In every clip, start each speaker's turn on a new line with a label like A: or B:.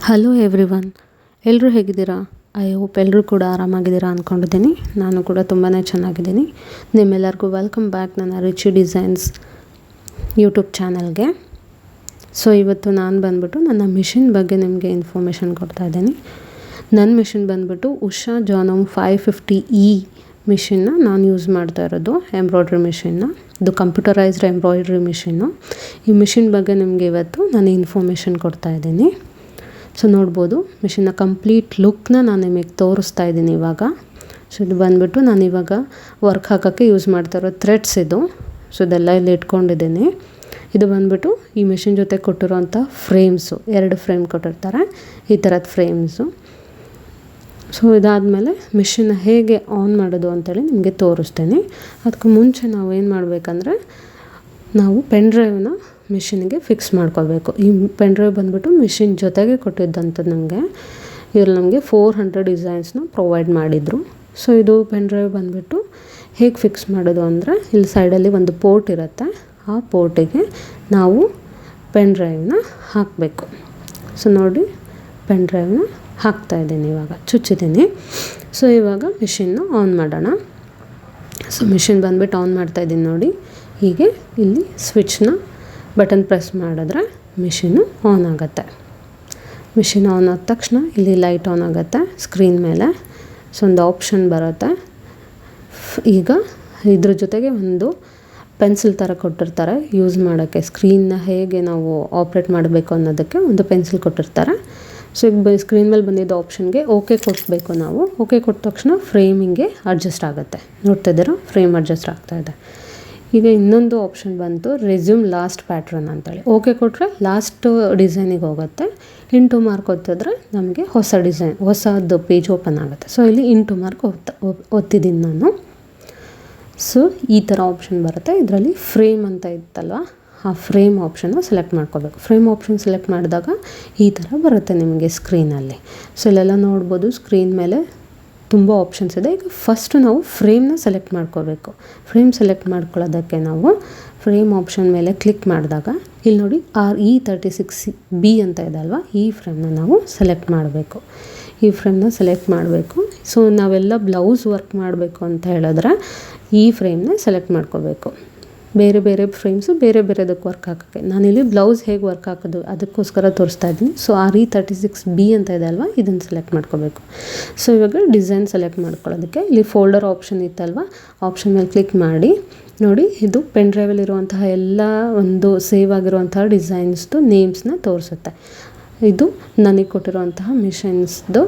A: Hello everyone, ಎಲ್ಲರೂ ಹೇಗಿದ್ದೀರಾ? I hope ಎಲ್ಲರೂ ಕೂಡ ಆರಾಮಾಗಿದ್ದೀರಾ ಅಂದ್ಕೊಂಡಿದ್ದೀನಿ. ನಾನು ಕೂಡ ತುಂಬಾ ಚೆನ್ನಾಗಿದ್ದೀನಿ. ನಿಮ್ಮೆಲ್ಲರಿಗೂ ವೆಲ್ಕಮ್ ಬ್ಯಾಕ್ ನನ್ನ ರಿಚಿ ಡಿಸೈನ್ಸ್ ಯೂಟ್ಯೂಬ್ ಚಾನಲ್ಗೆ. ಸೊ ಇವತ್ತು ನಾನು ಬಂದ್ಬಿಟ್ಟು ನನ್ನ ಮಿಷಿನ್ ಬಗ್ಗೆ ನಿಮಗೆ ಇನ್ಫಾರ್ಮೇಷನ್ ಕೊಡ್ತಾಯಿದ್ದೀನಿ. ನನ್ನ ಮಿಷಿನ್ ಬಂದ್ಬಿಟ್ಟು ಉಷಾ ಜಾನೋಮ್ 550E ಮಿಷಿನ್ನ ನಾನು ಯೂಸ್ ಮಾಡ್ತಾ ಇರೋದು, ಎಂಬ್ರಾಯ್ಡ್ರಿ ಮಿಷಿನ್ನ. ಇದು ಕಂಪ್ಯೂಟರೈಸ್ಡ್ ಎಂಬ್ರಾಯ್ಡ್ರಿ ಮಿಷಿನ್ನು. ಈ ಮಿಷಿನ್ ಬಗ್ಗೆ ನಿಮಗೆ ಇವತ್ತು ನಾನು ಇನ್ಫಾರ್ಮೇಷನ್ ಕೊಡ್ತಾಯಿದ್ದೀನಿ. ಸೊ ನೋಡ್ಬೋದು, ಮಿಷಿನ್ನ ಕಂಪ್ಲೀಟ್ ಲುಕ್ನ ನಾನು ನಿಮಗೆ ತೋರಿಸ್ತಾ ಇದ್ದೀನಿ ಇವಾಗ. ಸೊ ಇದು ಬಂದುಬಿಟ್ಟು ನಾನು ಇವಾಗ ವರ್ಕ್ ಹಾಕೋಕ್ಕೆ ಯೂಸ್ ಮಾಡ್ತಾ ಇರೋ ಥ್ರೆಡ್ಸ್ ಇದು. ಸೊ ಇದೆಲ್ಲ ಇಲ್ಲಿ ಇಟ್ಕೊಂಡಿದ್ದೀನಿ. ಇದು ಬಂದುಬಿಟ್ಟು ಈ ಮಿಷಿನ್ ಜೊತೆ ಕೊಟ್ಟಿರೋಂಥ ಫ್ರೇಮ್ಸು, 2 ಫ್ರೇಮ್ ಕೊಟ್ಟಿರ್ತಾರೆ, ಈ ಥರದ ಫ್ರೇಮ್ಸು. ಸೊ ಇದಾದಮೇಲೆ ಮಿಷಿನ್ನ ಹೇಗೆ ಆನ್ ಮಾಡೋದು ಅಂತೇಳಿ ನಿಮಗೆ ತೋರಿಸ್ತೀನಿ. ಅದಕ್ಕೂ ಮುಂಚೆ ನಾವು ಏನು ಮಾಡಬೇಕಂದ್ರೆ, ನಾವು ಪೆನ್ ಡ್ರೈವ್ನ ಮಿಷಿನ್ಗೆ ಫಿಕ್ಸ್ ಮಾಡ್ಕೋಬೇಕು. ಈ ಪೆನ್ ಡ್ರೈವ್ ಬಂದುಬಿಟ್ಟು ಮಿಷಿನ್ ಜೊತೆಗೆ ಕೊಟ್ಟಿದ್ದಂಥದ್ದು. ಇವ್ರು ನಮಗೆ 400 ಡಿಸೈನ್ಸ್ನ ಪ್ರೊವೈಡ್ ಮಾಡಿದರು. ಸೊ ಇದು ಪೆನ್ ಡ್ರೈವ್ ಬಂದುಬಿಟ್ಟು ಹೇಗೆ ಫಿಕ್ಸ್ ಮಾಡೋದು ಅಂದರೆ, ಇಲ್ಲಿ ಸೈಡಲ್ಲಿ ಒಂದು ಪೋರ್ಟ್ ಇರುತ್ತೆ. ಆ ಪೋರ್ಟಿಗೆ ನಾವು ಪೆನ್ ಡ್ರೈವ್ನ ಹಾಕಬೇಕು. ಸೊ ನೋಡಿ, ಪೆನ್ ಡ್ರೈವ್ನ ಹಾಕ್ತಾಯಿದ್ದೀನಿ, ಇವಾಗ ಚುಚ್ಚಿದ್ದೀನಿ. ಸೊ ಇವಾಗ ಮಿಷಿನ್ನ ಆನ್ ಮಾಡೋಣ. ಸೊ ಮಿಷಿನ್ ಬಂದುಬಿಟ್ಟು ಆನ್ ಮಾಡ್ತಾಯಿದ್ದೀನಿ ನೋಡಿ. ಹೀಗೆ ಇಲ್ಲಿ ಸ್ವಿಚ್ನ ಬಟನ್ ಪ್ರೆಸ್ ಮಾಡಿದ್ರೆ ಮಿಷಿನ್ನು ಆನ್ ಆಗುತ್ತೆ. ಮಿಷಿನ್ ಆನ್ ಆದ ತಕ್ಷಣ ಇಲ್ಲಿ ಲೈಟ್ ಆನ್ ಆಗುತ್ತೆ ಸ್ಕ್ರೀನ್ ಮೇಲೆ. ಸೊ ಒಂದು ಆಪ್ಷನ್ ಬರುತ್ತೆ. ಈಗ ಇದ್ರ ಜೊತೆಗೆ ಒಂದು ಪೆನ್ಸಿಲ್ ಥರ ಕೊಟ್ಟಿರ್ತಾರೆ ಯೂಸ್ ಮಾಡೋಕ್ಕೆ. ಸ್ಕ್ರೀನ್ನ ಹೇಗೆ ನಾವು ಆಪ್ರೇಟ್ ಮಾಡಬೇಕು ಅನ್ನೋದಕ್ಕೆ ಒಂದು ಪೆನ್ಸಿಲ್ ಕೊಟ್ಟಿರ್ತಾರೆ. ಸೊ ಈಗ ಸ್ಕ್ರೀನ್ ಮೇಲೆ ಬಂದಿದ್ದ ಆಪ್ಷನ್ಗೆ ಓಕೆ ಕೊಡಬೇಕು ನಾವು. ಓಕೆ ಕೊಟ್ಟ ತಕ್ಷಣ ಫ್ರೇಮಿಂಗೆ ಅಡ್ಜಸ್ಟ್ ಆಗುತ್ತೆ. ನೋಡ್ತಿದ್ದೀರಾ, ಫ್ರೇಮ್ ಅಡ್ಜಸ್ಟ್ ಆಗ್ತಾಯಿದೆ. ಈಗ ಇನ್ನೊಂದು ಆಪ್ಷನ್ ಬಂತು, ರೆಸ್ಯೂಮ್ ಲಾಸ್ಟ್ ಪ್ಯಾಟ್ರನ್ ಅಂತೇಳಿ. ಓಕೆ ಕೊಟ್ಟರೆ ಲಾಸ್ಟ್ ಡಿಸೈನಿಗೆ ಹೋಗುತ್ತೆ. ಇಂಟು ಮಾರ್ಕ್ ಒತ್ತಿದ್ರೆ ನಮಗೆ ಹೊಸ ಡಿಸೈನ್, ಹೊಸದು ಪೇಜ್ ಓಪನ್ ಆಗುತ್ತೆ. ಸೊ ಇಲ್ಲಿ ಇಂಟು ಮಾರ್ಕ್ ಒತ್ತಿದ್ದೀನಿ ನಾನು. ಸೊ ಈ ಥರ ಆಪ್ಷನ್ ಬರುತ್ತೆ. ಇದರಲ್ಲಿ ಫ್ರೇಮ್ ಅಂತ ಇತ್ತಲ್ವ, ಆ ಫ್ರೇಮ್ ಆಪ್ಷನ್ನ ಸೆಲೆಕ್ಟ್ ಮಾಡ್ಕೋಬೇಕು. ಫ್ರೇಮ್ ಆಪ್ಷನ್ ಸೆಲೆಕ್ಟ್ ಮಾಡಿದಾಗ ಈ ಥರ ಬರುತ್ತೆ ನಿಮಗೆ ಸ್ಕ್ರೀನಲ್ಲಿ. ಸೊ ಇಲ್ಲೆಲ್ಲ ನೋಡ್ಬೋದು, ಸ್ಕ್ರೀನ್ ಮೇಲೆ ತುಂಬ ಆಪ್ಷನ್ಸ್ ಇದೆ. ಈಗ ಫಸ್ಟ್ ನಾವು ಫ್ರೇಮ್ನ ಸೆಲೆಕ್ಟ್ ಮಾಡ್ಕೋಬೇಕು. ಫ್ರೇಮ್ ಸೆಲೆಕ್ಟ್ ಮಾಡ್ಕೊಳ್ಳೋದಕ್ಕೆ ನಾವು ಫ್ರೇಮ್ ಆಪ್ಷನ್ ಮೇಲೆ ಕ್ಲಿಕ್ ಮಾಡಿದಾಗ ಇಲ್ಲಿ ನೋಡಿ RE36B ಅಂತ ಇದೆ ಅಲ್ವಾ, ಈ ಫ್ರೇಮ್ನ ನಾವು ಸೆಲೆಕ್ಟ್ ಮಾಡಬೇಕು. ಈ ಫ್ರೇಮ್ನ ಸೆಲೆಕ್ಟ್ ಮಾಡಬೇಕು. ಸೊ ನಾವೆಲ್ಲ ಬ್ಲೌಸ್ ವರ್ಕ್ ಮಾಡಬೇಕು ಅಂತ ಹೇಳಿದ್ರೆ ಈ ಫ್ರೇಮ್ನ ಸೆಲೆಕ್ಟ್ ಮಾಡ್ಕೋಬೇಕು. ಬೇರೆ ಬೇರೆ ಫ್ರೇಮ್ಸು ಬೇರೆ ಬೇರೆದಕ್ಕೆ ವರ್ಕ್ ಹಾಕೋಕ್ಕೆ, ನಾನಿಲ್ಲಿ ಬ್ಲೌಸ್ ಹೇಗೆ ವರ್ಕ್ ಹಾಕೋದು ಅದಕ್ಕೋಸ್ಕರ ತೋರಿಸ್ತಾ ಇದ್ದೀನಿ. ಸೊ RE36B ಅಂತ ಇದೆ ಅಲ್ವಾ, ಇದನ್ನು ಸೆಲೆಕ್ಟ್ ಮಾಡ್ಕೋಬೇಕು. ಸೊ ಇವಾಗ ಡಿಸೈನ್ ಸೆಲೆಕ್ಟ್ ಮಾಡ್ಕೊಳ್ಳೋದಕ್ಕೆ ಇಲ್ಲಿ ಫೋಲ್ಡರ್ ಆಪ್ಷನ್ ಇತ್ತಲ್ವ, ಆಪ್ಷನ್ ಮೇಲೆ ಕ್ಲಿಕ್ ಮಾಡಿ ನೋಡಿ. ಇದು ಪೆನ್ ಡ್ರೈವಲ್ಲಿರುವಂತಹ ಎಲ್ಲ ಒಂದು ಸೇವ್ ಆಗಿರುವಂತಹ ಡಿಸೈನ್ಸ್ದು ನೇಮ್ಸ್ನ ತೋರಿಸುತ್ತೆ. ಇದು ನನಗೆ ಕೊಟ್ಟಿರುವಂತಹ ಮಿಷನ್ಸ್ದು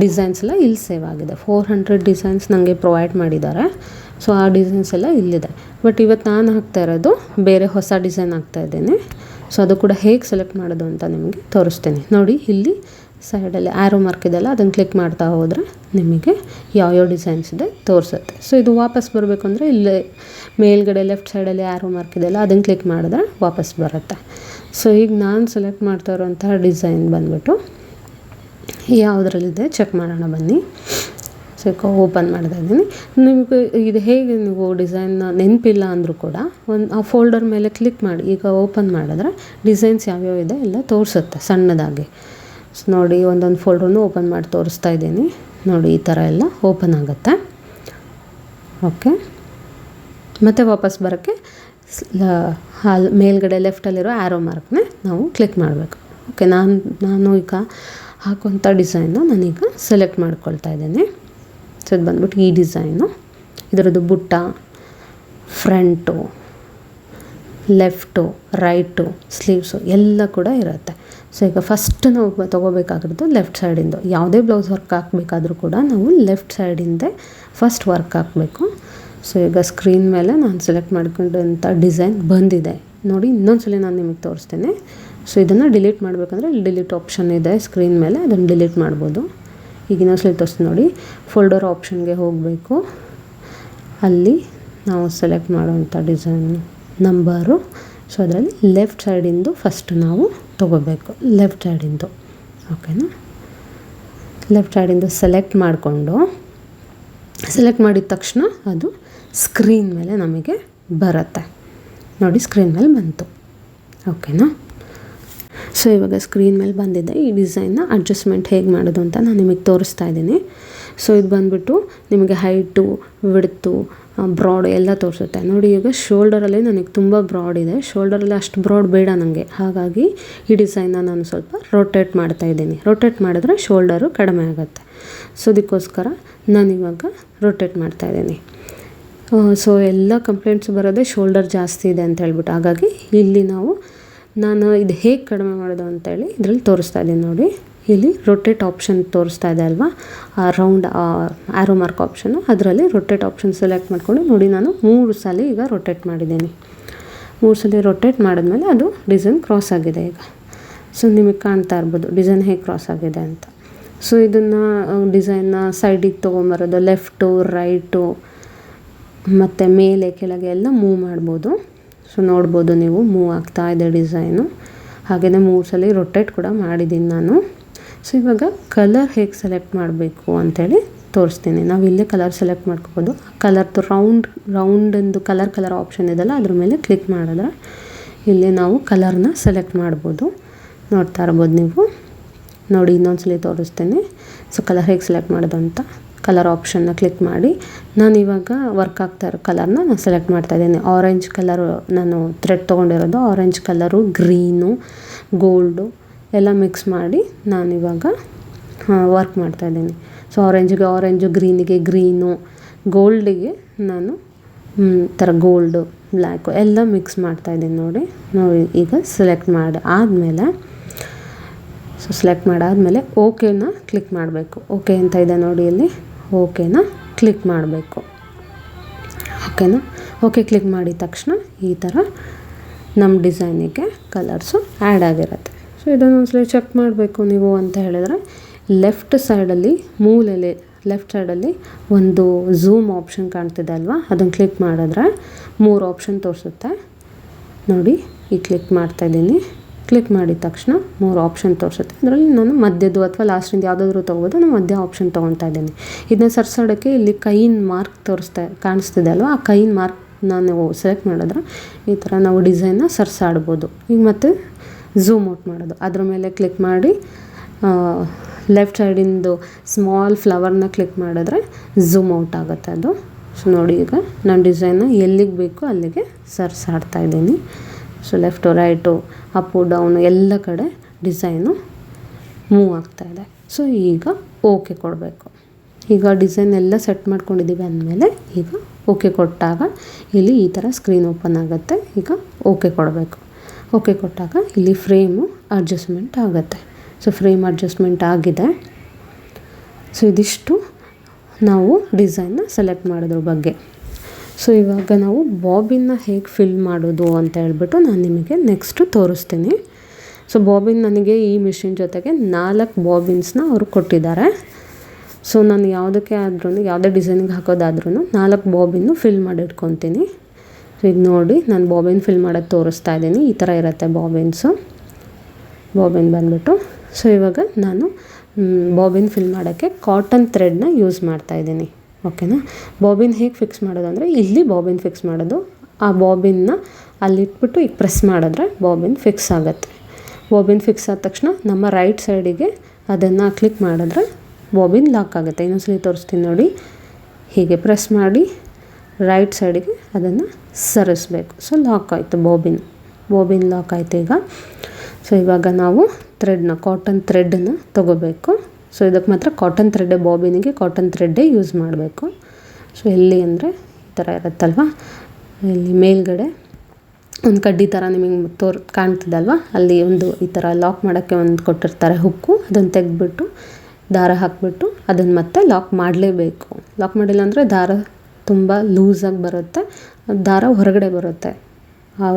A: ಡಿಸೈನ್ಸ್ ಎಲ್ಲ ಇಲ್ಲಿ ಸೇವ್ ಆಗಿದೆ. 400 ಡಿಸೈನ್ಸ್ ನನಗೆ ಪ್ರೊವೈಡ್ ಮಾಡಿದ್ದಾರೆ. ಸೊ ಆ ಡಿಸೈನ್ಸ್ ಎಲ್ಲ ಇಲ್ಲಿದೆ. ಬಟ್ ಇವತ್ತು ನಾನು ಹಾಕ್ತಾ ಇರೋದು ಬೇರೆ ಹೊಸ ಡಿಸೈನ್ ಹಾಕ್ತಾಯಿದ್ದೀನಿ. ಸೊ ಅದು ಕೂಡ ಹೇಗೆ ಸೆಲೆಕ್ಟ್ ಮಾಡೋದು ಅಂತ ನಿಮಗೆ ತೋರಿಸ್ತೀನಿ ನೋಡಿ. ಇಲ್ಲಿ ಸೈಡಲ್ಲಿ ಆ್ಯರೋ ಮಾರ್ಕ್ ಇದೆಲ್ಲ, ಅದನ್ನು ಕ್ಲಿಕ್ ಮಾಡ್ತಾ ಹೋದರೆ ನಿಮಗೆ ಯಾವ್ಯಾವ ಡಿಸೈನ್ಸ್ ಇದೆ ತೋರಿಸುತ್ತೆ. ಸೊ ಇದು ವಾಪಸ್ ಬರಬೇಕು ಅಂದರೆ ಇಲ್ಲಿ ಮೇಲ್ಗಡೆ ಲೆಫ್ಟ್ ಸೈಡಲ್ಲಿ ಆ್ಯರೋ ಮಾರ್ಕ್ ಇದೆಲ್ಲ, ಅದನ್ನು ಕ್ಲಿಕ್ ಮಾಡಿದ್ರೆ ವಾಪಸ್ ಬರುತ್ತೆ. ಸೊ ಈಗ ನಾನು ಸೆಲೆಕ್ಟ್ ಮಾಡ್ತಾ ಇರೋಂತಹ ಡಿಸೈನ್ ಬಂದುಬಿಟ್ಟು ಯಾವುದ್ರಲ್ಲಿದೆ ಚೆಕ್ ಮಾಡೋಣ ಬನ್ನಿ. ಸೊ ಈಗ ಓಪನ್ ಮಾಡ್ತಾ ಇದ್ದೀನಿ. ನಿಮಗೆ ಇದು ಹೇಗೆ ನೀವು ಡಿಸೈನ್ನ ನೆನಪಿಲ್ಲ ಅಂದರೂ ಕೂಡ ಆ ಫೋಲ್ಡರ್ ಮೇಲೆ ಕ್ಲಿಕ್ ಮಾಡಿ ಈಗ ಓಪನ್ ಮಾಡಿದ್ರೆ ಡಿಸೈನ್ಸ್ ಯಾವ್ಯಾವ ಇದೆ ಎಲ್ಲ ತೋರಿಸುತ್ತೆ ಸಣ್ಣದಾಗಿ. ಸೊ ನೋಡಿ, ಒಂದೊಂದು ಫೋಲ್ಡ್ರನ್ನು ಓಪನ್ ಮಾಡಿ ತೋರಿಸ್ತಾ ಇದ್ದೀನಿ ನೋಡಿ. ಈ ಥರ ಎಲ್ಲ ಓಪನ್ ಆಗುತ್ತೆ. ಓಕೆ, ಮತ್ತು ವಾಪಸ್ ಬರೋಕ್ಕೆ ಮೇಲ್ಗಡೆ ಲೆಫ್ಟಲ್ಲಿರೋ ಆ್ಯರೋ ಮಾರ್ಕ್ನ ನಾವು ಕ್ಲಿಕ್ ಮಾಡಬೇಕು. ಓಕೆ, ನಾನು ಈಗ ಹಾಕುವಂಥ ಡಿಸೈನ್ನ ನಾನೀಗ ಸೆಲೆಕ್ಟ್ ಮಾಡ್ಕೊಳ್ತಾ ಇದ್ದೀನಿ. ಸೊ ಇದು ಬಂದ್ಬಿಟ್ಟು ಈ ಡಿಸೈನು, ಇದರದ್ದು ಬುಟ್ಟ, ಫ್ರಂಟು, ಲೆಫ್ಟು, ರೈಟು, ಸ್ಲೀವ್ಸು ಎಲ್ಲ ಕೂಡ ಇರುತ್ತೆ. ಸೊ ಈಗ ಫಸ್ಟ್ ನಾವು ತೊಗೋಬೇಕಾಗಿರೋದು ಲೆಫ್ಟ್ ಸೈಡಿಂದು. ಯಾವುದೇ ಬ್ಲೌಸ್ ವರ್ಕ್ ಹಾಕಬೇಕಾದ್ರೂ ಕೂಡ ನಾವು ಲೆಫ್ಟ್ ಸೈಡಿಂದ ಫಸ್ಟ್ ವರ್ಕ್ ಹಾಕಬೇಕು. ಸೊ ಈಗ ಸ್ಕ್ರೀನ್ ಮೇಲೆ ನಾನು ಸೆಲೆಕ್ಟ್ ಮಾಡ್ಕೊಂಡಂಥ ಡಿಸೈನ್ ಬಂದಿದೆ ನೋಡಿ. ಇನ್ನೊಂದ್ಸಲ ನಾನು ನಿಮಗೆ ತೋರಿಸ್ತೇನೆ. ಸೊ ಇದನ್ನು ಡಿಲೀಟ್ ಮಾಡಬೇಕಂದ್ರೆ ಇಲ್ಲಿ ಡಿಲೀಟ್ ಆಪ್ಷನ್ ಇದೆ ಸ್ಕ್ರೀನ್ ಮೇಲೆ, ಅದನ್ನು ಡಿಲೀಟ್ ಮಾಡ್ಬೋದು. ಈಗ ಇನ್ನೊಂದ್ಸಲ ತೋರಿಸ್ತೀನಿ ನೋಡಿ. ಫೋಲ್ಡರ್ ಆಪ್ಷನ್ಗೆ ಹೋಗಬೇಕು. ಅಲ್ಲಿ ನಾವು ಸೆಲೆಕ್ಟ್ ಮಾಡುವಂಥ ಡಿಸೈನ್ ನಂಬರು. ಸೊ ಅದರಲ್ಲಿ ಲೆಫ್ಟ್ ಸೈಡಿಂದು ಫಸ್ಟ್ ನಾವು ತೊಗೋಬೇಕು, ಲೆಫ್ಟ್ ಸೈಡಿಂದು. ಓಕೆನಾ, ಲೆಫ್ಟ್ ಸೈಡಿಂದು ಸೆಲೆಕ್ಟ್ ಮಾಡಿಕೊಂಡು, ಸೆಲೆಕ್ಟ್ ಮಾಡಿದ ತಕ್ಷಣ ಅದು ಸ್ಕ್ರೀನ್ ಮೇಲೆ ನಮಗೆ ಬರುತ್ತೆ ನೋಡಿ. ಸ್ಕ್ರೀನ್ ಮೇಲೆ ಬಂತು. ಓಕೆನಾ. ಸೊ ಇವಾಗ ಸ್ಕ್ರೀನ್ ಮೇಲೆ ಬಂದಿದೆ. ಈ ಡಿಸೈನ್ನ ಅಡ್ಜಸ್ಟ್ಮೆಂಟ್ ಹೇಗೆ ಮಾಡೋದು ಅಂತ ನಾನು ನಿಮಗೆ ತೋರಿಸ್ತಾ ಇದ್ದೀನಿ. ಸೊ ಇದು ಬಂದುಬಿಟ್ಟು ನಿಮಗೆ ಹೈಟು, ವಿಡ್ತು, ಬ್ರಾಡ್ ಎಲ್ಲ ತೋರಿಸುತ್ತೆ. ನೋಡಿ ಈಗ ಶೋಲ್ಡರಲ್ಲಿ ನನಗೆ ತುಂಬ ಬ್ರಾಡ್ ಇದೆ, ಶೋಲ್ಡರಲ್ಲಿ ಅಷ್ಟು ಬ್ರಾಡ್ ಬೇಡ ನನಗೆ. ಹಾಗಾಗಿ ಈ ಡಿಸೈನ್ನ ನಾನು ಸ್ವಲ್ಪ ರೊಟೇಟ್ ಮಾಡ್ತಾಯಿದ್ದೀನಿ. ರೊಟೇಟ್ ಮಾಡಿದ್ರೆ ಶೋಲ್ಡರು ಕಡಿಮೆ ಆಗುತ್ತೆ. ಸೊ ಅದಕ್ಕೋಸ್ಕರ ನಾನಿವಾಗ ರೊಟೇಟ್ ಮಾಡ್ತಾಯಿದ್ದೀನಿ. ಸೊ ಎಲ್ಲ ಕಂಪ್ಲೇಂಟ್ಸ್ ಬರೋದೇ ಶೋಲ್ಡರ್ ಜಾಸ್ತಿ ಇದೆ ಅಂತ ಹೇಳ್ಬಿಟ್ಟು. ಹಾಗಾಗಿ ಇಲ್ಲಿ ನಾನು ಇದು ಹೇಗೆ ಕಡಿಮೆ ಮಾಡೋದು ಅಂತೇಳಿ ಇದರಲ್ಲಿ ತೋರಿಸ್ತಾ ಇದ್ದೀನಿ. ನೋಡಿ ಇಲ್ಲಿ ರೊಟೇಟ್ ಆಪ್ಷನ್ ತೋರಿಸ್ತಾ ಇದೆ ಅಲ್ವಾ, ಆ ರೌಂಡ್ ಆ್ಯರೋ ಮಾರ್ಕ್ ಆಪ್ಷನ್ನು, ಅದರಲ್ಲಿ ರೊಟೇಟ್ ಆಪ್ಷನ್ ಸೆಲೆಕ್ಟ್ ಮಾಡಿಕೊಂಡು ನೋಡಿ ನಾನು 3 ಸಲ ಈಗ ರೊಟೇಟ್ ಮಾಡಿದ್ದೀನಿ. 3 ಸಲ ರೊಟೇಟ್ ಮಾಡಿದ್ಮೇಲೆ ಅದು ಡಿಸೈನ್ ಕ್ರಾಸ್ ಆಗಿದೆ ಈಗ. ಸೊ ನಿಮಗೆ ಕಾಣ್ತಾ ಇರ್ಬೋದು ಡಿಸೈನ್ ಹೇಗೆ ಕ್ರಾಸ್ ಆಗಿದೆ ಅಂತ. ಸೊ ಇದನ್ನು ಡಿಸೈನ್ನ ಸೈಡಿಗೆ ತೊಗೊಂಬರೋದು, ಲೆಫ್ಟು, ರೈಟು ಮತ್ತು ಮೇಲೆ ಕೆಳಗೆ ಎಲ್ಲ ಮೂವ್ ಮಾಡ್ಬೋದು. ಸೊ ನೋಡ್ಬೋದು ನೀವು ಮೂವ್ ಆಗ್ತಾ ಇದೆ ಡಿಸೈನು. ಹಾಗೆಯೇ 3 ಸಲ ರೊಟೇಟ್ ಕೂಡ ಮಾಡಿದ್ದೀನಿ ನಾನು. ಸೊ ಇವಾಗ ಕಲರ್ ಹೇಗೆ ಸೆಲೆಕ್ಟ್ ಮಾಡಬೇಕು ಅಂಥೇಳಿ ತೋರಿಸ್ತೀನಿ. ನಾವು ಇಲ್ಲೇ ಕಲರ್ ಸೆಲೆಕ್ಟ್ ಮಾಡ್ಕೋಬೋದು. ಕಲರ್ದು ರೌಂಡಿಂದು ಕಲರ್ ಆಪ್ಷನ್ ಇದೆಲ್ಲ ಅದ್ರ ಮೇಲೆ ಕ್ಲಿಕ್ ಮಾಡಿದ್ರೆ ಇಲ್ಲಿ ನಾವು ಕಲರ್ನ ಸೆಲೆಕ್ಟ್ ಮಾಡ್ಬೋದು. ನೋಡ್ತಾ ಇರ್ಬೋದು ನೀವು. ನೋಡಿ ಇನ್ನೊಂದ್ಸಲಿ ತೋರಿಸ್ತೀನಿ. ಸೊ ಕಲರ್ ಹೇಗೆ ಸೆಲೆಕ್ಟ್ ಮಾಡೋದು ಅಂತ ಕಲರ್ ಆಪ್ಷನ್ನ ಕ್ಲಿಕ್ ಮಾಡಿ ನಾನು ಇವಾಗ ವರ್ಕ್ ಆಗ್ತಾ ಇರೋ ಕಲರ್ನ ನಾನು ಸೆಲೆಕ್ಟ್ ಮಾಡ್ತಾಯಿದ್ದೀನಿ. ಆರೆಂಜ್ ಕಲರು ನಾನು ಥ್ರೆಡ್ ತೊಗೊಂಡಿರೋದು, ಆರೆಂಜ್ ಕಲರು, ಗ್ರೀನು, ಗೋಲ್ಡು ಎಲ್ಲ ಮಿಕ್ಸ್ ಮಾಡಿ ನಾನಿವಾಗ ವರ್ಕ್ ಮಾಡ್ತಾಯಿದ್ದೀನಿ. ಸೊ ಆರೆಂಜಿಗೆ ಆರೆಂಜು, ಗ್ರೀನಿಗೆ ಗ್ರೀನು, ಗೋಲ್ಡಿಗೆ ನಾನು ಥರ ಗೋಲ್ಡು, ಬ್ಲ್ಯಾಕು ಎಲ್ಲ ಮಿಕ್ಸ್ ಮಾಡ್ತಾಯಿದ್ದೀನಿ. ನೋಡಿ ಈಗ ಸೆಲೆಕ್ಟ್ ಮಾಡಿ ಆದಮೇಲೆ ಓಕೆನ ಕ್ಲಿಕ್ ಮಾಡಬೇಕು. ಓಕೆ ಅಂತ ಇದೆ ನೋಡಿ ಇಲ್ಲಿ, ಓಕೆನ ಕ್ಲಿಕ್ ಮಾಡಬೇಕು. ಓಕೆ ಕ್ಲಿಕ್ ಮಾಡಿದ ತಕ್ಷಣ ಈ ಥರ ನಮ್ಮ ಡಿಸೈನಿಗೆ ಕಲರ್ಸು ಆ್ಯಡ್ ಆಗಿರುತ್ತೆ. ಸೊ ಇದನ್ನು ಒಂದ್ಸಲ ಚೆಕ್ ಮಾಡಬೇಕು ನೀವು ಅಂತ ಹೇಳಿದ್ರೆ ಲೆಫ್ಟ್ ಸೈಡಲ್ಲಿ ಮೂಲೆಯಲ್ಲಿ ಲೆಫ್ಟ್ ಸೈಡಲ್ಲಿ ಒಂದು ಝೂಮ್ ಆಪ್ಷನ್ ಕಾಣ್ತಿದೆ ಅಲ್ವಾ, ಅದನ್ನು ಕ್ಲಿಕ್ ಮಾಡಿದ್ರೆ 3 ಆಪ್ಷನ್ ತೋರಿಸುತ್ತೆ. ನೋಡಿ ಈಗ ಕ್ಲಿಕ್ ಮಾಡ್ತಾಯಿದ್ದೀನಿ. ಕ್ಲಿಕ್ ಮಾಡಿದ ತಕ್ಷಣ 3 ಆಪ್ಷನ್ ತೋರಿಸುತ್ತೆ. ಅದರಲ್ಲಿ ನಾನು ಮಧ್ಯದ್ದು ಅಥವಾ ಲಾಸ್ಟಿಂದ ಯಾವುದಾದ್ರೂ ತೊಗೋಬೋದು. ನಾನು ಮಧ್ಯ ಆಪ್ಷನ್ ತೊಗೊತಾ ಇದ್ದೀನಿ. ಇದನ್ನ ಸರ್ಸೋಡೋಕ್ಕೆ ಇಲ್ಲಿ ಕೈಯಿನ ಮಾರ್ಕ್ ಕಾಣಿಸ್ತಿದೆ ಅಲ್ವಾ, ಆ ಕೈಯಿನ ಮಾರ್ಕ್ ನಾವು ಸೆಲೆಕ್ಟ್ ಮಾಡಿದ್ರೆ ಈ ಥರ ನಾವು ಡಿಸೈನ್ನ ಸರ್ಸಾಡ್ಬೋದು. ಈಗ ಮತ್ತೆ ಝೂಮ್ ಔಟ್ ಮಾಡೋದು, ಅದ್ರ ಮೇಲೆ ಕ್ಲಿಕ್ ಮಾಡಿ ಲೆಫ್ಟ್ ಸೈಡಿಂದು ಸ್ಮಾಲ್ ಫ್ಲವರ್ನ ಕ್ಲಿಕ್ ಮಾಡಿದ್ರೆ ಝೂಮ್ ಔಟ್ ಆಗುತ್ತೆ ಅದು. ಸೊ ನೋಡಿ ಈಗ ನಾನು ಡಿಸೈನ್ನ ಎಲ್ಲಿಗೆ ಬೇಕು ಅಲ್ಲಿಗೆ ಸರ್ಸಾಡ್ತಾಯಿದ್ದೀನಿ. So left, right, up, down ಎಲ್ಲ ಕಡೆ ಡಿಸೈನು ಮೂವ್ ಆಗ್ತಾಯಿದೆ. ಸೊ ಈಗ ಓಕೆ ಕೊಡಬೇಕು. ಈಗ ಡಿಸೈನ್ ಎಲ್ಲ ಸೆಟ್ ಮಾಡ್ಕೊಂಡಿದ್ದೀವಿ ಅಂದಮೇಲೆ ಈಗ ಓಕೆ ಕೊಟ್ಟಾಗ ಇಲ್ಲಿ ಈ ಥರ ಸ್ಕ್ರೀನ್ ಓಪನ್ ಆಗುತ್ತೆ. ಈಗ ಓಕೆ ಕೊಡಬೇಕು. ಓಕೆ ಕೊಟ್ಟಾಗ ಇಲ್ಲಿ ಫ್ರೇಮು ಅಡ್ಜಸ್ಟ್ಮೆಂಟ್ ಆಗುತ್ತೆ. ಸೊ ಫ್ರೇಮ್ ಅಡ್ಜಸ್ಟ್ಮೆಂಟ್ ಆಗಿದೆ. ಸೊ ಇದಿಷ್ಟು ನಾವು ಡಿಸೈನ್ನ ಸೆಲೆಕ್ಟ್ ಮಾಡೋದ್ರ ಬಗ್ಗೆ. ಸೊ ಇವಾಗ ನಾವು ಬಾಬಿನ್ನ ಹೇಗೆ ಫಿಲ್ ಮಾಡೋದು ಅಂತ ಹೇಳ್ಬಿಟ್ಟು ನಾನು ನಿಮಗೆ ನೆಕ್ಸ್ಟು ತೋರಿಸ್ತೀನಿ. ಸೊ ಬಾಬಿನ್ ನನಗೆ ಈ ಮಿಷಿನ್ ಜೊತೆಗೆ 4 ಬಾಬಿನ್ಸ್ನ ಅವರು ಕೊಟ್ಟಿದ್ದಾರೆ. ಸೊ ನಾನು ಯಾವುದೇ ಡಿಸೈನಿಗೆ ಹಾಕೋದಾದ್ರೂ 4 ಬಾಬಿನ್ನು ಫಿಲ್ ಮಾಡಿ ಇಟ್ಕೊತೀನಿ. ಸೊ ಇದು ನೋಡಿ ನಾನು ಬಾಬಿನ್ ಫಿಲ್ ಮಾಡೋದು ತೋರಿಸ್ತಾ ಇದ್ದೀನಿ. ಈ ಥರ ಇರುತ್ತೆ ಬಾಬಿನ್ ಬಂದುಬಿಟ್ಟು. ಸೊ ಇವಾಗ ನಾನು ಬಾಬಿನ್ ಫಿಲ್ ಮಾಡೋಕ್ಕೆ ಕಾಟನ್ ಥ್ರೆಡ್ನ ಯೂಸ್ ಮಾಡ್ತಾಯಿದ್ದೀನಿ. ಓಕೆನಾ. ಬಾಬಿನ್ ಹೇಗೆ ಫಿಕ್ಸ್ ಮಾಡೋದು ಅಂದರೆ ಇಲ್ಲಿ ಬಾಬಿನ್ ಫಿಕ್ಸ್ ಮಾಡೋದು. ಆ ಬಾಬಿನ್ನ ಅಲ್ಲಿಟ್ಬಿಟ್ಟು ಈಗ ಪ್ರೆಸ್ ಮಾಡಿದ್ರೆ ಬಾಬಿನ್ ಫಿಕ್ಸ್ ಆಗುತ್ತೆ. ಬಾಬಿನ್ ಫಿಕ್ಸ್ ಆದ ತಕ್ಷಣ ನಮ್ಮ ರೈಟ್ ಸೈಡಿಗೆ ಅದನ್ನು ಕ್ಲಿಕ್ ಮಾಡಿದ್ರೆ ಬಾಬಿನ್ ಲಾಕ್ ಆಗುತ್ತೆ. ಇನ್ನೊಂದ್ಸಲಿ ತೋರಿಸ್ತೀನಿ ನೋಡಿ. ಹೀಗೆ ಪ್ರೆಸ್ ಮಾಡಿ ರೈಟ್ ಸೈಡಿಗೆ ಅದನ್ನು ಸರಿಸಬೇಕು. ಸೊ ಲಾಕ್ ಆಯಿತು ಬಾಬಿನ್ ಲಾಕ್ ಆಯಿತು ಈಗ. ಸೊ ಇವಾಗ ನಾವು ಕಾಟನ್ ಥ್ರೆಡ್ನ ತೊಗೋಬೇಕು. ಸೊ ಇದಕ್ಕೆ ಮಾತ್ರ ಕಾಟನ್ ಥ್ರೆಡ್ಡೇ, ಬಾಬಿನಿಗೆ ಕಾಟನ್ ಥ್ರೆಡ್ಡೇ ಯೂಸ್ ಮಾಡಬೇಕು. ಸೊ ಎಲ್ಲಿ ಅಂದರೆ ಈ ಥರ ಇರುತ್ತಲ್ವ, ಇಲ್ಲಿ ಮೇಲ್ಗಡೆ ಒಂದು ಕಡ್ಡಿ ಥರ ನಿಮಗೆ ಕಾಣ್ತಿದ್ದಲ್ವ, ಅಲ್ಲಿ ಒಂದು ಈ ಥರ ಲಾಕ್ ಮಾಡೋಕ್ಕೆ ಒಂದು ಕೊಟ್ಟಿರ್ತಾರೆ ಹುಕ್ಕು. ಅದನ್ನು ತೆಗೆದ್ಬಿಟ್ಟು ದಾರ ಹಾಕಿಬಿಟ್ಟು ಅದನ್ನು ಮತ್ತೆ ಲಾಕ್ ಮಾಡಲೇಬೇಕು. ಲಾಕ್ ಮಾಡಿಲ್ಲ ಅಂದರೆ ದಾರ ತುಂಬ ಲೂಸಾಗಿ ಬರುತ್ತೆ, ದಾರ ಹೊರಗಡೆ ಬರುತ್ತೆ, ಆ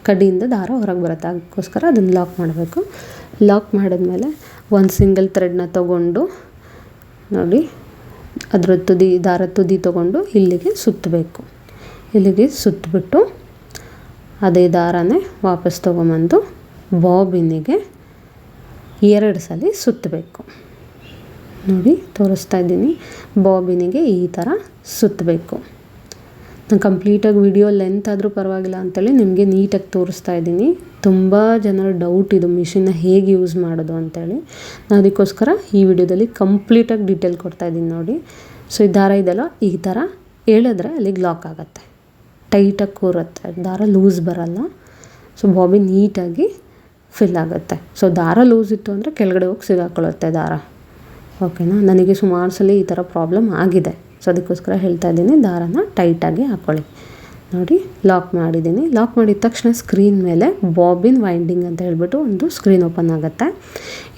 A: ಕಡ್ಡಿಯಿಂದ ದಾರ ಹೊರಗೆ ಬರುತ್ತೆ. ಅದಕ್ಕೋಸ್ಕರ ಅದನ್ನು ಲಾಕ್ ಮಾಡಬೇಕು. ಲಾಕ್ ಮಾಡಿದ್ಮೇಲೆ ಒಂದು ಸಿಂಗಲ್ ಥ್ರೆಡ್ನ ತೊಗೊಂಡು ನೋಡಿ ಅದರ ದಾರ ತುದಿ ತೊಗೊಂಡು ಇಲ್ಲಿಗೆ ಸುತ್ತಬೇಕು. ಇಲ್ಲಿಗೆ ಸುತ್ತಬಿಟ್ಟು ಅದೇ ದಾರನೇ ವಾಪಸ್ ತೊಗೊಂಬಂದು ಬಾಬಿನಿಗೆ 2 ಸಲ ಸುತ್ತಬೇಕು. ನೋಡಿ ತೋರಿಸ್ತಾ ಇದ್ದೀನಿ. ಬಾಬಿನಿಗೆ ಈ ಥರ ಸುತ್ತಬೇಕು. ನಾನು ಕಂಪ್ಲೀಟಾಗಿ ವಿಡಿಯೋ ಲೆಂತ್ ಆದರೂ ಪರವಾಗಿಲ್ಲ ಅಂತೇಳಿ ನಿಮಗೆ ನೀಟಾಗಿ ತೋರಿಸ್ತಾ ಇದ್ದೀನಿ. ತುಂಬ ಜನರ ಡೌಟ್ ಇದು ಮಿಷಿನ್ನ ಹೇಗೆ ಯೂಸ್ ಮಾಡೋದು ಅಂತೇಳಿ. ನಾನು ಅದಕ್ಕೋಸ್ಕರ ಈ ವಿಡಿಯೋದಲ್ಲಿ ಕಂಪ್ಲೀಟಾಗಿ ಡೀಟೇಲ್ ಕೊಡ್ತಾಯಿದ್ದೀನಿ ನೋಡಿ. ಸೊ ಈ ದಾರ ಇದೆಲ್ಲ ಈ ಥರ ಎಳೆದ್ರೆ ಅಲ್ಲಿಗೆ ಲಾಕ್ ಆಗುತ್ತೆ, ಟೈಟಾಗಿ ಕೂರುತ್ತೆ, ದಾರ ಲೂಸ್ ಬರಲ್ಲ. ಸೊ ಬಾಬಿನ್ ನೀಟಾಗಿ ಫಿಲ್ ಆಗುತ್ತೆ. ಸೊ ದಾರ ಲೂಸ್ ಇತ್ತು ಅಂದರೆ ಕೆಳಗಡೆ ಹೋಗಿ ಸಿಗಾಕೊಳ್ಳುತ್ತೆ ದಾರ. ಓಕೆನಾ, ನನಗೆ ಸುಮಾರು ಸಲ ಈ ಥರ ಪ್ರಾಬ್ಲಮ್ ಆಗಿದೆ. ಸೊ ಅದಕ್ಕೋಸ್ಕರ ಹೇಳ್ತಾ ಇದ್ದೀನಿ, ದಾರನ ಟೈಟಾಗಿ ಹಾಕ್ಕೊಳ್ಳಿ. ನೋಡಿ ಲಾಕ್ ಮಾಡಿದ್ದೀನಿ. ಲಾಕ್ ಮಾಡಿದ ತಕ್ಷಣ ಸ್ಕ್ರೀನ್ ಮೇಲೆ ಬಾಬಿನ್ ವೈಂಡಿಂಗ್ ಅಂತ ಹೇಳ್ಬಿಟ್ಟು ಒಂದು ಸ್ಕ್ರೀನ್ ಓಪನ್ ಆಗುತ್ತೆ.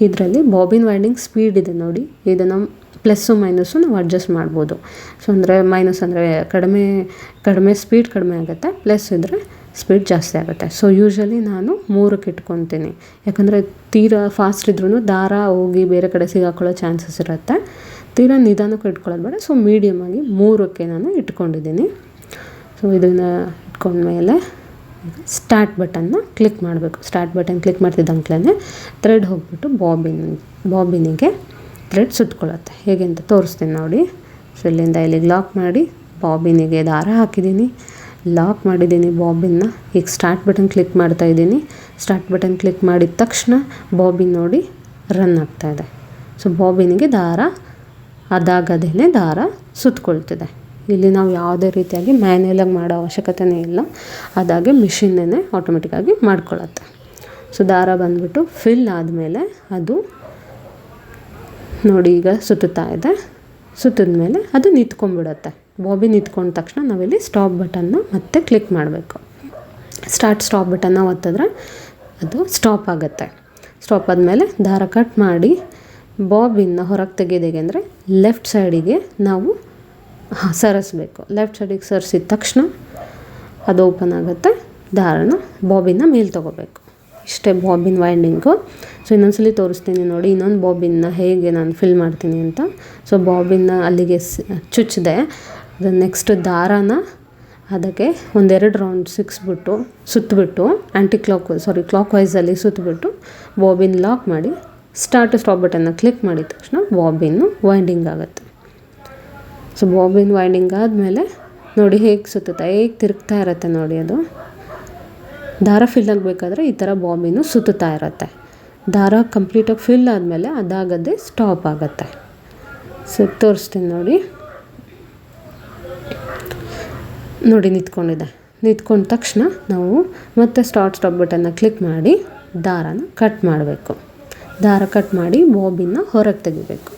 A: ಇದರಲ್ಲಿ ಬಾಬಿನ್ ವೈಂಡಿಂಗ್ ಸ್ಪೀಡ್ ಇದೆ ನೋಡಿ. ಇದನ್ನು ಪ್ಲಸ್ಸು ಮೈನಸ್ಸು ನಾವು ಅಡ್ಜಸ್ಟ್ ಮಾಡ್ಬೋದು. ಸೊ ಅಂದರೆ ಮೈನಸ್ ಅಂದರೆ ಕಡಿಮೆ ಸ್ಪೀಡ್ ಕಡಿಮೆ ಆಗುತ್ತೆ, ಪ್ಲಸ್ ಇದ್ದರೆ ಸ್ಪೀಡ್ ಜಾಸ್ತಿ ಆಗುತ್ತೆ. ಸೊ ಯೂಶ್ವಲಿ ನಾನು 3ಕ್ಕೆ ಇಟ್ಕೊತೀನಿ, ಯಾಕಂದರೆ ತೀರಾ ಫಾಸ್ಟ್ ಇದ್ರೂ ದಾರ ಹೋಗಿ ಬೇರೆ ಕಡೆ ಸಿಗಾಕೊಳ್ಳೋ ಚಾನ್ಸಸ್ ಇರುತ್ತೆ. ತೀರಾ ನಿಧಾನಕ್ಕೂ ಇಟ್ಕೊಳ್ಳೋದು ಬೇಡ. ಸೊ ಮೀಡಿಯಮಾಗಿ 3ಕ್ಕೆ ನಾನು ಇಟ್ಕೊಂಡಿದ್ದೀನಿ. ಸೊ ಇದನ್ನು ಇಟ್ಕೊಂಡ್ಮೇಲೆ ಸ್ಟಾರ್ಟ್ ಬಟನ್ನ ಕ್ಲಿಕ್ ಮಾಡಬೇಕು. ಸ್ಟಾರ್ಟ್ ಬಟನ್ ಕ್ಲಿಕ್ ಮಾಡ್ತಿದ್ದಂಕ್ಲೇ ಥ್ರೆಡ್ ಹೋಗ್ಬಿಟ್ಟು ಬಾಬಿನಿಗೆ ಥ್ರೆಡ್ ಸುತ್ಕೊಳ್ಳುತ್ತೆ. ಹೇಗೆ ಅಂತ ತೋರಿಸ್ತೀನಿ ನೋಡಿ. ಸೊ ಇಲ್ಲಿಂದ ಇಲ್ಲಿಗೆ ಲಾಕ್ ಮಾಡಿ ಬಾಬಿನಿಗೆ ದಾರ ಹಾಕಿದ್ದೀನಿ, ಲಾಕ್ ಮಾಡಿದ್ದೀನಿ ಬಾಬಿನ್ನ. ಈಗ ಸ್ಟಾರ್ಟ್ ಬಟನ್ ಕ್ಲಿಕ್ ಮಾಡ್ತಾಯಿದ್ದೀನಿ. ಸ್ಟಾರ್ಟ್ ಬಟನ್ ಕ್ಲಿಕ್ ಮಾಡಿದ ತಕ್ಷಣ ಬಾಬಿನ್ ನೋಡಿ ರನ್ ಆಗ್ತಾಯಿದೆ. ಸೊ ಬಾಬಿನಿಗೆ ದಾರ ಅದಾಗದೇ ದಾರ ಸುತ್ಕೊಳ್ತಿದೆ. ಇಲ್ಲಿ ನಾವು ಯಾವುದೇ ರೀತಿಯಾಗಿ ಮ್ಯಾನ್ಯಲಾಗಿ ಮಾಡೋ ಅವಶ್ಯಕತೆಯೇ ಇಲ್ಲ, ಅದಾಗೆ ಮಿಷಿನ್ನೇ ಆಟೋಮೆಟಿಕ್ಕಾಗಿ ಮಾಡ್ಕೊಳ್ಳುತ್ತೆ. ಸೊ ದಾರ ಬಂದ್ಬಿಟ್ಟು ಫಿಲ್ ಆದಮೇಲೆ ಅದು ನೋಡಿ ಈಗ ಸುತ್ತುತ್ತಾ ಇದೆ. ಸುತ್ತಿದ ಮೇಲೆ ಅದು ನಿಂತ್ಕೊಂಡ್ಬಿಡುತ್ತೆ. ಬಾಬಿನ್ ನಿಂತ್ಕೊಂಡ ತಕ್ಷಣ ನಾವಿಲ್ಲಿ ಸ್ಟಾಪ್ ಬಟನ್ನ ಮತ್ತೆ ಕ್ಲಿಕ್ ಮಾಡಬೇಕು. ಸ್ಟಾಪ್ ಬಟನ್ನ ಒತ್ತಿದ್ರೆ ಅದು ಸ್ಟಾಪ್ ಆಗುತ್ತೆ. ಸ್ಟಾಪ್ ಆದಮೇಲೆ ದಾರ ಕಟ್ ಮಾಡಿ ಬಾಬಿನ್ನ ಹೊರಗೆ ತೆಗೆಯೋದಿಗೆ ಅಂದರೆ ಲೆಫ್ಟ್ ಸೈಡಿಗೆ ನಾವು ಸರಿಸಬೇಕು. ಲೆಫ್ಟ್ ಸೈಡಿಗೆ ಸರಿಸಿದ ತಕ್ಷಣ ಅದು ಓಪನ್ ಆಗುತ್ತೆ. ದಾರನ ಬಾಬಿನ್ನ ಮೇಲೆ ತೊಗೋಬೇಕು. ಇಷ್ಟೇ ಬಾಬಿನ್ ವೈಂಡಿಂಗು. ಸೊ ಇನ್ನೊಂದ್ಸಲಿ ತೋರಿಸ್ತೀನಿ ನೋಡಿ, ಇನ್ನೊಂದು ಬಾಬಿನ್ನ ಹೇಗೆ ನಾನು ಫಿಲ್ ಮಾಡ್ತೀನಿ ಅಂತ. ಸೊ ಬಾಬಿನ್ನ ಅಲ್ಲಿಗೆ ಚುಚ್ಚಿದೆ. ಅದು ನೆಕ್ಸ್ಟ್ ದಾರಾನ ಅದಕ್ಕೆ 1-2 ರೌಂಡ್ ಸುತ್ತಬಿಟ್ಟು ಕ್ಲಾಕ್ ವೈಸಲ್ಲಿ ಸುತ್ತಬಿಟ್ಟು ಬಾಬಿನ್ ಲಾಕ್ ಮಾಡಿ ಸ್ಟಾಪ್ ಬಟನ್ನ ಕ್ಲಿಕ್ ಮಾಡಿದ ತಕ್ಷಣ ಬಾಬಿನ್ನು ವೈಂಡಿಂಗ್ ಆಗುತ್ತೆ. ಸೊ ಬಾಬಿನ್ ವೈಂಡಿಂಗ್ ಆದಮೇಲೆ ನೋಡಿ ಹೇಗೆ ಸುತ್ತುತ್ತೆ, ಹೇಗೆ ತಿರುಗ್ತಾ ಇರುತ್ತೆ ನೋಡಿ. ಅದು ದಾರ ಫಿಲ್ ಆಗಬೇಕಾದ್ರೆ ಈ ಥರ ಬಾಬಿನ್ನು ಸುತ್ತುತ್ತಾ ಇರುತ್ತೆ. ದಾರ ಕಂಪ್ಲೀಟಾಗಿ ಫಿಲ್ ಆದಮೇಲೆ ಅದಾಗದೇ ಸ್ಟಾಪ್ ಆಗುತ್ತೆ. ಸೊ ತೋರಿಸ್ತೀನಿ ನೋಡಿ. ನಿಂತ್ಕೊಂಡ ತಕ್ಷಣ ನಾವು ಮತ್ತೆ ಸ್ಟಾಪ್ ಬಟನ್ನ ಕ್ಲಿಕ್ ಮಾಡಿ ದಾರನ ಕಟ್ ಮಾಡಬೇಕು. ದಾರ ಕಟ್ ಮಾಡಿ ಬಾಬಿನ್ನ ಹೊರಗೆ ತೆಗಿಬೇಕು.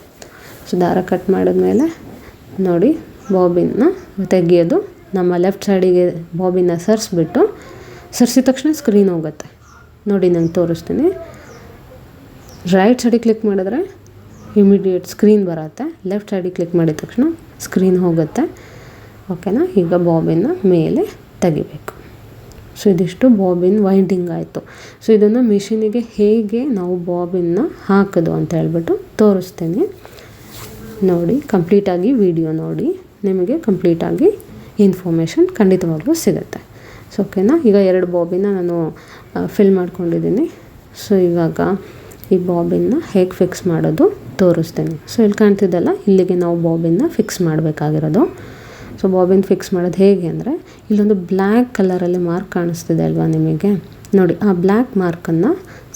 A: ಸೊ ದಾರ ಕಟ್ ಮಾಡಿದ್ಮೇಲೆ ನೋಡಿ ಬಾಬಿನ್ನ ತೆಗಿಯೋದು. ನಮ್ಮ ಲೆಫ್ಟ್ ಸೈಡಿಗೆ ಬಾಬಿನ್ನ ಸರಿಸಿದ ತಕ್ಷಣ ಸ್ಕ್ರೀನ್ ಹೋಗುತ್ತೆ ನೋಡಿ. ನಂಗೆ ತೋರಿಸ್ತೀನಿ. ರೈಟ್ ಸೈಡಿಗೆ ಕ್ಲಿಕ್ ಮಾಡಿದ್ರೆ ಇಮಿಡಿಯೇಟ್ ಸ್ಕ್ರೀನ್ ಬರುತ್ತೆ. ಲೆಫ್ಟ್ ಸೈಡಿಗೆ ಕ್ಲಿಕ್ ಮಾಡಿದ ತಕ್ಷಣ ಸ್ಕ್ರೀನ್ ಹೋಗುತ್ತೆ. ಓಕೆನಾ, ಈಗ ಬಾಬಿನ್ನ ಮೇಲೆ ತೆಗಿಬೇಕು. ಸೊ ಇದಿಷ್ಟು ಬಾಬಿನ್ ವೈಂಡಿಂಗ್ ಆಯಿತು. ಸೊ ಇದನ್ನು ಮಿಷಿನಿಗೆ ಹೇಗೆ ನಾವು ಬಾಬಿನ್ನ ಹಾಕೋದು ಅಂತ ಹೇಳ್ಬಿಟ್ಟು ತೋರಿಸ್ತೀನಿ ನೋಡಿ. ಕಂಪ್ಲೀಟಾಗಿ ವಿಡಿಯೋ ನೋಡಿ, ನಿಮಗೆ ಕಂಪ್ಲೀಟಾಗಿ ಇನ್ಫಾರ್ಮೇಷನ್ ಖಂಡಿತವಾಗ್ಲೂ ಸಿಗುತ್ತೆ. ಸೊ ಓಕೆನಾ, ಈಗ 2 ಬಾಬಿನ ನಾನು ಫಿಲ್ ಮಾಡ್ಕೊಂಡಿದ್ದೀನಿ. ಸೊ ಇವಾಗ ಈ ಬಾಬಿನ್ನ ಹೇಗೆ ಫಿಕ್ಸ್ ಮಾಡೋದು ತೋರಿಸ್ತೀನಿ. ಸೊ ಇಲ್ಲಿ ಕಾಣ್ತಿದ್ದಲ್ಲ, ಇಲ್ಲಿಗೆ ನಾವು ಬಾಬಿನ್ನ ಫಿಕ್ಸ್ ಮಾಡಬೇಕಾಗಿರೋದು. ಸೊ ಬಾಬಿನ್ ಫಿಕ್ಸ್ ಮಾಡೋದು ಹೇಗೆ ಅಂದರೆ, ಇಲ್ಲೊಂದು ಬ್ಲ್ಯಾಕ್ ಕಲರಲ್ಲಿ ಮಾರ್ಕ್ ಕಾಣಿಸ್ತಿದೆ ಅಲ್ವಾ ನಿಮಗೆ ನೋಡಿ. ಆ ಬ್ಲ್ಯಾಕ್ ಮಾರ್ಕನ್ನು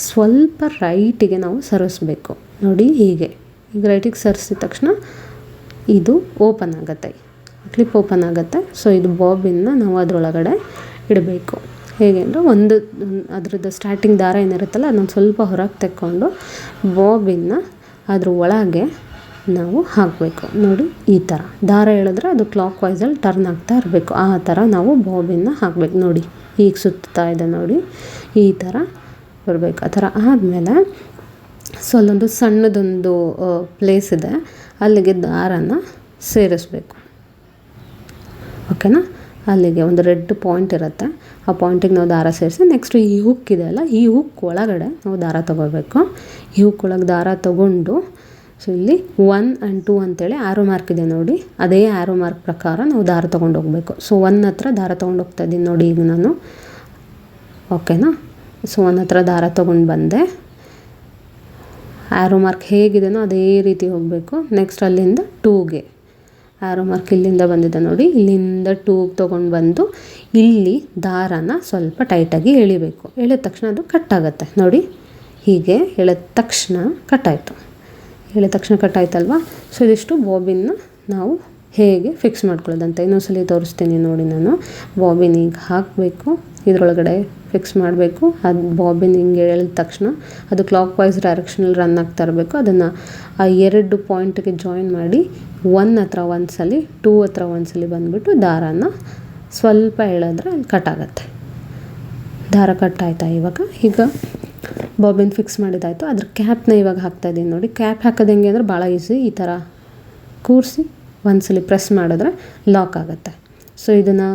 A: ಸ್ವಲ್ಪ ರೈಟಿಗೆ ನಾವು ಸರಿಸಬೇಕು ನೋಡಿ. ಹೀಗೆ ಈಗ ರೈಟಿಗೆ ಸರಿಸಿದ ತಕ್ಷಣ ಇದು ಓಪನ್ ಆಗುತ್ತೆ, ಕ್ಲಿಪ್ ಓಪನ್ ಆಗುತ್ತೆ. ಸೊ ಇದು ಬಾಬಿನ್ನ ನಾವು ಅದರೊಳಗಡೆ ಇಡಬೇಕು. ಹೇಗೆ ಅಂದರೆ ಅದರದ್ದು ಸ್ಟಾರ್ಟಿಂಗ್ ದಾರ ಏನಿರುತ್ತಲ್ಲ ಅದನ್ನು ಸ್ವಲ್ಪ ಹೊರಗೆ ತೆಕ್ಕೊಂಡು ಬಾಬಿನ್ನ ಅದ್ರ ಒಳಗೆ ನಾವು ಹಾಕಬೇಕು ನೋಡಿ. ಈ ಥರ ದಾರ ಎಳೆದ್ರೆ ಅದು ಕ್ಲಾಕ್ ವೈಸಲ್ಲಿ ಟರ್ನ್ ಆಗ್ತಾ ಇರಬೇಕು. ಆ ಥರ ನಾವು ಬಾಬಿನ್ನ ಹಾಕಬೇಕು ನೋಡಿ. ಈಗ ಸುತ್ತಾ ಇದೆ ನೋಡಿ, ಈ ಥರ ಬರಬೇಕು. ಆ ಥರ ಆದಮೇಲೆ ಸೊ ಅಲ್ಲೊಂದು ಸಣ್ಣದೊಂದು ಪ್ಲೇಸ್ ಇದೆ, ಅಲ್ಲಿಗೆ ದಾರನ ಸೇರಿಸ್ಬೇಕು. ಓಕೆನಾ, ಅಲ್ಲಿಗೆ ಒಂದು ರೆಡ್ ಪಾಯಿಂಟ್ ಇರುತ್ತೆ, ಆ ಪಾಯಿಂಟಿಗೆ ನಾವು ದಾರ ಸೇರಿಸಿ ನೆಕ್ಸ್ಟ್ ಈ ಹುಕ್ ಇದೆ ಅಲ್ಲ, ಈ ಹುಕ್ ಒಳಗಡೆ ನಾವು ದಾರ ತೊಗೋಬೇಕು. ಈ ಹುಕ್ ಒಳಗೆ ದಾರ ತೊಗೊಂಡು ಸೊ ಇಲ್ಲಿ 1 and 2 ಅಂತೇಳಿ ಆರೋ ಮಾರ್ಕ್ ಇದೆ ನೋಡಿ, ಅದೇ ಆರೋ ಮಾರ್ಕ್ ಪ್ರಕಾರ ನಾವು ದಾರ ತೊಗೊಂಡು ಹೋಗಬೇಕು. ಸೊ 1 ಹತ್ರ ದಾರ ತೊಗೊಂಡು ಹೋಗ್ತಾ ಇದ್ದೀನಿ ನೋಡಿ ಈಗ ನಾನು. ಓಕೆನಾ, ಸೊ 1 ಹತ್ರ ದಾರ ತೊಗೊಂಡು ಬಂದೆ. ಆರೋ ಮಾರ್ಕ್ ಹೇಗಿದೆಯೋ ಅದೇ ರೀತಿ ಹೋಗಬೇಕು. ನೆಕ್ಸ್ಟ್ ಅಲ್ಲಿಂದ 2ಗೆ ಆರೋ ಮಾರ್ಕ್ ಇಲ್ಲಿಂದ ಬಂದಿದೆ ನೋಡಿ, ಇಲ್ಲಿಂದ ಟ್ಯೂಬ್ ತೊಗೊಂಡು ಬಂದು ಇಲ್ಲಿ ದಾರನ ಸ್ವಲ್ಪ ಟೈಟಾಗಿ ಎಳಿಬೇಕು. ಎಳೆದ ತಕ್ಷಣ ಅದು ಕಟ್ಟಾಗತ್ತೆ ನೋಡಿ. ಹೀಗೆ ಎಳೆದ ತಕ್ಷಣ ಕಟ್ಟಾಯಿತು. ಎಳೆದ ತಕ್ಷಣ ಕಟ್ಟಾಯ್ತಲ್ವ. ಸೊ ಇದಿಷ್ಟು ಬಾಬಿನ್ನ ನಾವು ಹೇಗೆ ಫಿಕ್ಸ್ ಮಾಡ್ಕೊಳ್ಳೋದಂತ ಇನ್ನೊಂದ್ಸಲಿ ತೋರಿಸ್ತೀನಿ ನೋಡಿ. ನಾನು ಬಾಬಿನ್ ಈಗ ಹಾಕಬೇಕು, ಇದರೊಳಗಡೆ ಫಿಕ್ಸ್ ಮಾಡಬೇಕು. ಅದು ಬಾಬಿನ್ ಹಿಂಗೆ ಎಳೆದ ತಕ್ಷಣ ಅದು ಕ್ಲಾಕ್ ವೈಸ್ ಡೈರೆಕ್ಷನಲ್ಲಿ ರನ್ ಆಗ್ತಾ ಇರಬೇಕು. ಅದನ್ನು ಆ 2 ಪಾಯಿಂಟ್ಗೆ ಜಾಯಿನ್ ಮಾಡಿ 1 ಹತ್ರ ಒಂದ್ಸಲಿ 2 ಹತ್ರ ಒಂದ್ಸಲಿ ಬಂದುಬಿಟ್ಟು ದಾರಾನ ಸ್ವಲ್ಪ ಎಳೆದ್ರೆ ಅಲ್ಲಿ ಕಟ್ಟಾಗತ್ತೆ. ದಾರ ಕಟ್ಟಾಯ್ತಾ ಇವಾಗ. ಈಗ ಬಾಬಿನ್ ಫಿಕ್ಸ್ ಮಾಡಿದ್ದಾಯಿತು. ಅದ್ರ ಕ್ಯಾಪ್ನ ಇವಾಗ ಹಾಕ್ತಾಯಿದ್ದೀನಿ ನೋಡಿ. ಕ್ಯಾಪ್ ಹಾಕೋದು ಹೆಂಗೆ ಅಂದರೆ ಭಾಳ ಈಸಿ. ಈ ಥರ ಕೂರಿಸಿ ಒಂದ್ಸಲಿ ಪ್ರೆಸ್ ಮಾಡಿದ್ರೆ ಲಾಕ್ ಆಗುತ್ತೆ. ಸೊ ಇದನ್ನು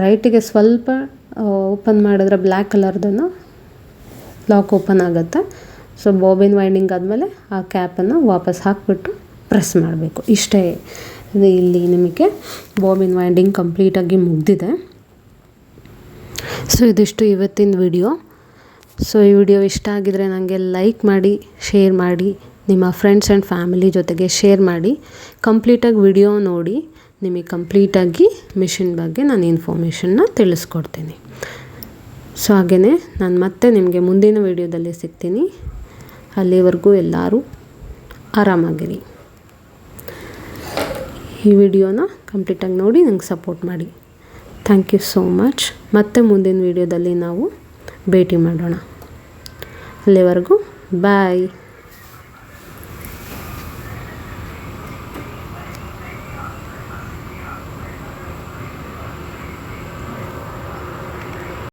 A: ರೈಟಿಗೆ ಸ್ವಲ್ಪ ಓಪನ್ ಮಾಡಿದ್ರೆ ಬ್ಲ್ಯಾಕ್ ಕಲರ್ದನ್ನು ಲಾಕ್ ಓಪನ್ ಆಗುತ್ತೆ. ಸೊ ಬಾಬಿನ್ ವೈಂಡಿಂಗ್ ಆದಮೇಲೆ ಆ ಕ್ಯಾಪನ್ನು ವಾಪಸ್ ಹಾಕಿಬಿಟ್ಟು ಪ್ರೆಸ್ ಮಾಡಬೇಕು. ಇಷ್ಟೇ. ಇಲ್ಲಿ ನಿಮಗೆ ಬಾಬಿನ್ ವೈಂಡಿಂಗ್ ಕಂಪ್ಲೀಟಾಗಿ ಮುಗಿದಿದೆ. ಸೊ ಇದಿಷ್ಟು ಇವತ್ತಿನ ವಿಡಿಯೋ. ಸೊ ಈ ವಿಡಿಯೋ ಇಷ್ಟ ಆಗಿದರೆ ನನಗೆ ಲೈಕ್ ಮಾಡಿ, ಶೇರ್ ಮಾಡಿ, ನಿಮ್ಮ ಫ್ರೆಂಡ್ಸ್ ಆ್ಯಂಡ್ ಫ್ಯಾಮಿಲಿ ಜೊತೆಗೆ ಶೇರ್ ಮಾಡಿ. ಕಂಪ್ಲೀಟಾಗಿ ವಿಡಿಯೋ ನೋಡಿ ನಿಮಗೆ ಕಂಪ್ಲೀಟಾಗಿ ಮಿಷಿನ್ ಬಗ್ಗೆ ನಾನು ಇನ್ಫಾರ್ಮೇಷನ್ನ ತಿಳಿಸ್ಕೊಡ್ತೀನಿ. ಸೊ ಹಾಗೆಯೇ ನಾನು ಮತ್ತೆ ನಿಮಗೆ ಮುಂದಿನ ವಿಡಿಯೋದಲ್ಲಿ ಸಿಗ್ತೀನಿ. ಅಲ್ಲಿವರೆಗೂ ಎಲ್ಲರೂ ಆರಾಮಾಗಿರಿ. ಈ ವಿಡಿಯೋನ ಕಂಪ್ಲೀಟಾಗಿ ನೋಡಿ ನಂಗೆ ಸಪೋರ್ಟ್ ಮಾಡಿ. Thank you so much. ಮತ್ತೆ ಮುಂದಿನ ವಿಡಿಯೋದಲ್ಲಿ ನಾವು ಭೇಟಿ ಮಾಡೋಣ. ಅಲ್ಲಿವರೆಗೂ ಬಾಯ್.